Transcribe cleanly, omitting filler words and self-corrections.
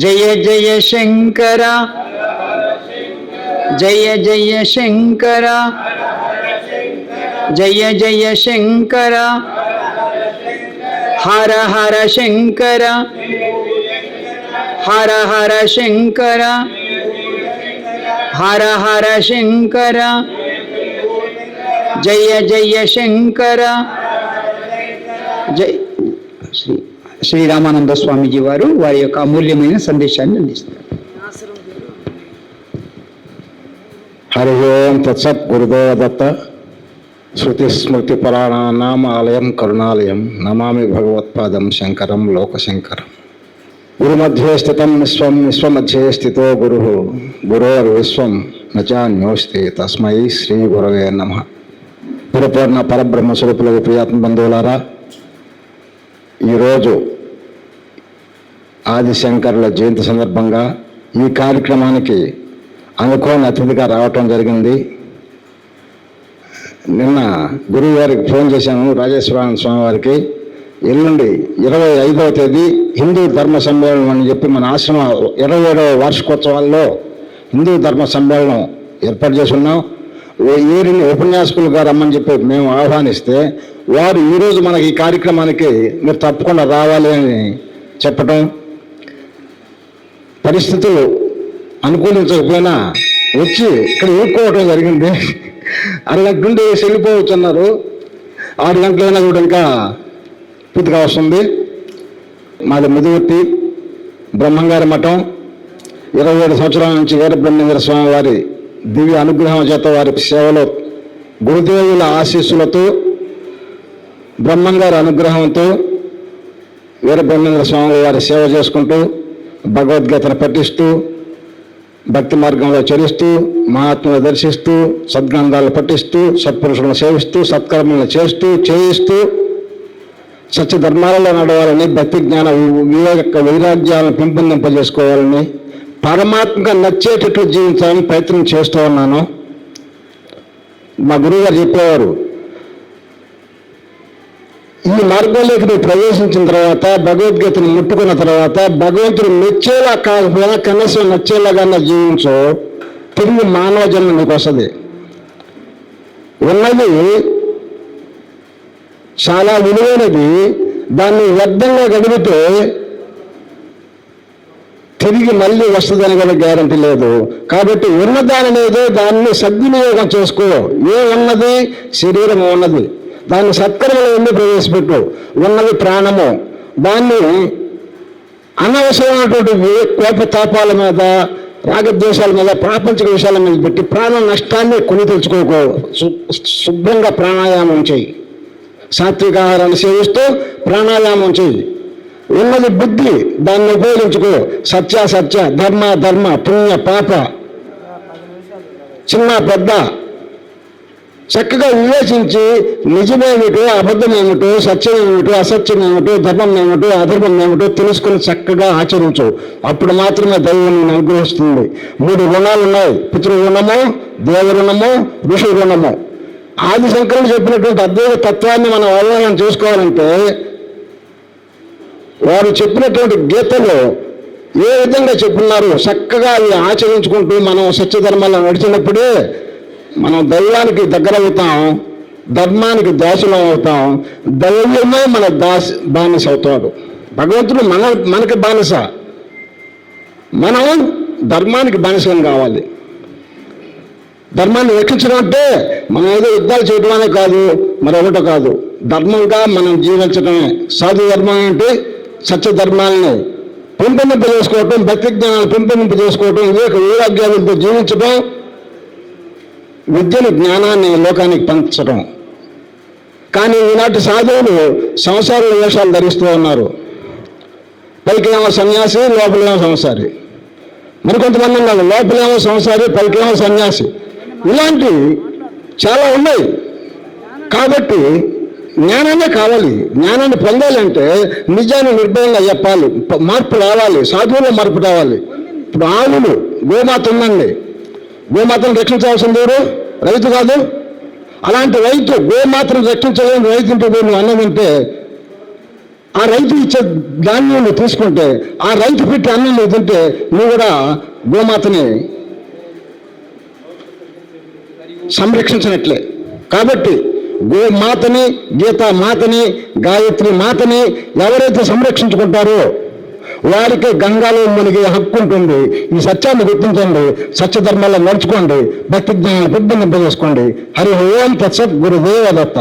జయ జయ శంకర జయ జయ శంకర జయ జయ శంకర హర హర శంకర హర హర శంకర హర హర శంకర జయ జయ శంకర జయ శ్రీ రామానంద స్వామీజీ వారు వారి యొక్క అమూల్యమైన సందేశాన్ని అందిస్తారు. హరి ఓం తత్సత్ గురుదేవ దత్త. శృతి స్మృతి పురాణానాం ఆలయం కరుణాలయం నమామి భగవత్పాదం శంకరం లోకశంకరం. గురుమధ్యే స్థితం విశ్వం విశ్వమధ్యే స్థితో గురుః గురోర్విశ్వం నచాన్యోస్తి తస్మై శ్రీ గురవే నమః. పరిపూర్ణ పరబ్రహ్మ స్వరూపులకు ప్రియాత్మ బంధువులారా, ఈరోజు ఆదిశంకరుల జయంతి సందర్భంగా ఈ కార్యక్రమానికి అనుకోని అతిథిగా రావటం జరిగింది. నిన్న గురువు గారికి ఫోన్ చేశాను, రాజేశ్వరానంద స్వామి వారికి. ఎల్లుండి 25వ తేదీ హిందూ ధర్మ సమ్మేళనం అని చెప్పి మన ఆశ్రమ 27వ వార్షికోత్సవాల్లో హిందూ ధర్మ సమ్మేళనం ఏర్పాటు చేసి ఉన్నాం. వీరిని ఉపన్యాసకులుగా రమ్మని చెప్పి మేము ఆహ్వానిస్తే వారు ఈరోజు మనకి ఈ కార్యక్రమానికి మీరు తప్పకుండా రావాలి అని చెప్పటం, పరిస్థితులు అనుకూలించకపోయినా వచ్చి ఇక్కడ ఊరుకోవటం జరిగింది. అరగంట నుండి వెళ్ళిపోవచ్చున్నారు. 6 గంటలైనా కూడా ఇంకా పూర్తిగా వస్తుంది. మాది ముదివర్తి బ్రహ్మంగారి మఠం. 27 సంవత్సరాల నుంచి వీరబ్రహ్మేంద్ర స్వామి వారి దివ్య అనుగ్రహం చేత వారి సేవలో గురుదేవుల ఆశీస్సులతో బ్రహ్మంగారి అనుగ్రహంతో వీరబ్రహ్మేంద్ర స్వామి వారి సేవ చేసుకుంటూ భగవద్గీతను పఠిస్తూ భక్తి మార్గంలో చరిస్తూ మహాత్ములను దర్శిస్తూ సద్గ్రంథాలను పఠిస్తూ సత్పురుషులను సేవిస్తూ సత్కర్మలను చేయిస్తూ సత్యధర్మాలలో నడవాలని, భక్తి జ్ఞాన వివేక వైరాగ్యాలను పెంపొందింపజేసుకోవాలని, పరమాత్మగా నచ్చేటట్లు జీవించాలని ప్రయత్నం చేస్తూ ఉన్నాను. మా గురువుగారు చెప్పేవారు, ఈ మార్గంలోకి నువ్వు ప్రవేశించిన తర్వాత, భగవద్గీతను ముట్టుకున్న తర్వాత, భగవంతుడు మెచ్చేలా కాకపోయినా కనీసం నచ్చేలాగా జీవించు, తిరిగి మానవ జన్మ నీకు వస్తుంది. ఉన్నది చాలా విలువైనది, దాన్ని వ్యర్థంగా గడిపితే తిరిగి మళ్ళీ వస్తుందని కూడా గ్యారంటీ లేదు. కాబట్టి ఉన్నదాని లేదో దాన్ని సద్వినియోగం చేసుకో. ఉన్నది శరీరం ఉన్నది, దాన్ని సత్కర్మలో ఉండి ప్రవేశపెట్టు. ఉన్నది ప్రాణము, దాన్ని అనవసరమైనటువంటి కోపతాపాల మీద, రాగద్వేషాల మీద, ప్రాపంచిక విషయాల మీద పెట్టి ప్రాణ నష్టాన్ని కొని తెచ్చుకోకు. శుభ్రంగా ప్రాణాయామం చేయి, సాత్విక ఆహారాన్ని సేవిస్తూ ప్రాణాయామం చేయి. ఉన్నది బుద్ధి, దాన్ని ఉపయోగించుకో. సత్య ధర్మ పుణ్య పాప, చిన్న పెద్ద చక్కగా వివేచించి నిజమేమిటో అబద్ధమేమిటో, సత్యమేమిటో అసత్యమేమిటో, ధర్మం ఏమిటో అధర్మం ఏమిటో తెలుసుకుని చక్కగా ఆచరించు. అప్పుడు మాత్రమే దైవం నిన్ను అనుగ్రహిస్తుంది. 3 రుణాలు ఉన్నాయి: పితృ రుణము, దేవ రుణము, ఋషి రుణము. ఆదిశంకరులు చెప్పినటువంటి అద్వైత తత్వాన్ని మనం అవగాహన చేసుకోవాలంటే వారు చెప్పినటువంటి గీతలో ఏ విధంగా చెప్పున్నారు చక్కగా అవి ఆచరించుకుంటూ మనం సత్యధర్మాల్లో నడిచినప్పుడే మనం దైవానికి దగ్గర అవుతాం, ధర్మానికి దాసులం అవుతాం. దైవమే మన బానిస అవుతాడు. భగవంతుడు మనకి బానిస, మనం ధర్మానికి బానిసం కావాలి. ధర్మాన్ని రక్షించడం అంటే మనం ఏదో యుద్ధాలు చేయడం అనే కాదు, మరొకటి కాదు. ధర్మంగా మనం జీవించడమే. సాధు ధర్మం అంటే సత్యధర్మాలని పెంపొందింపజేసుకోవటం, భక్తి జ్ఞానాన్ని పెంపొందింపజేసుకోవటం, వివేక వైరాగ్యాలతో జీవించడం, విద్యను జ్ఞానాన్ని లోకానికి పంచడం. కానీ ఈనాటి సాధువులు సంసార వేషాలు ధరిస్తూ ఉన్నారు. పైకేమో సన్యాసి, లోపలేమో సంసారి. మరికొంతమంది ఉన్నారు, లోపలేమో సంసారి, పైకేమో సన్యాసి. ఇలాంటివి చాలా ఉన్నాయి. కాబట్టి జ్ఞానాన్నే కావాలి. జ్ఞానాన్ని పొందాలంటే నిజాన్ని నిర్భయంగా చెప్పాలి. మార్పు రావాలి, సాధువులో మార్పు రావాలి. ఇప్పుడు ఆవులు, గోమాత ఉందండి. గోమాతను రక్షించాల్సింది ఎవరు? రైతు కాదు. అలాంటి రైతు గోమాతను రక్షించలేని రైతు ఇంటి నువ్వు అన్నదంటే ఆ రైతు ఇచ్చే ధాన్యం నువ్వు తీసుకుంటే ఆ రైతు పెట్టి అన్నం నువ్వు తింటే నువ్వు కూడా గోమాతని సంరక్షించినట్లే. కాబట్టి గోమాతని, గీతా మాతని, గాయత్రి మాతని ఎవరైతే సంరక్షించుకుంటారో వారికి గంగాలో మునిగే హక్కు ఉంటుంది. ఈ సత్యాన్ని గుర్తించండి, సత్యధర్మాల్లో నడుచుకోండి, భక్తి జ్ఞానాన్ని పెద్దనింపజేసుకోండి. హరి ఓం తత్సత్ గురుదేవ దత్త.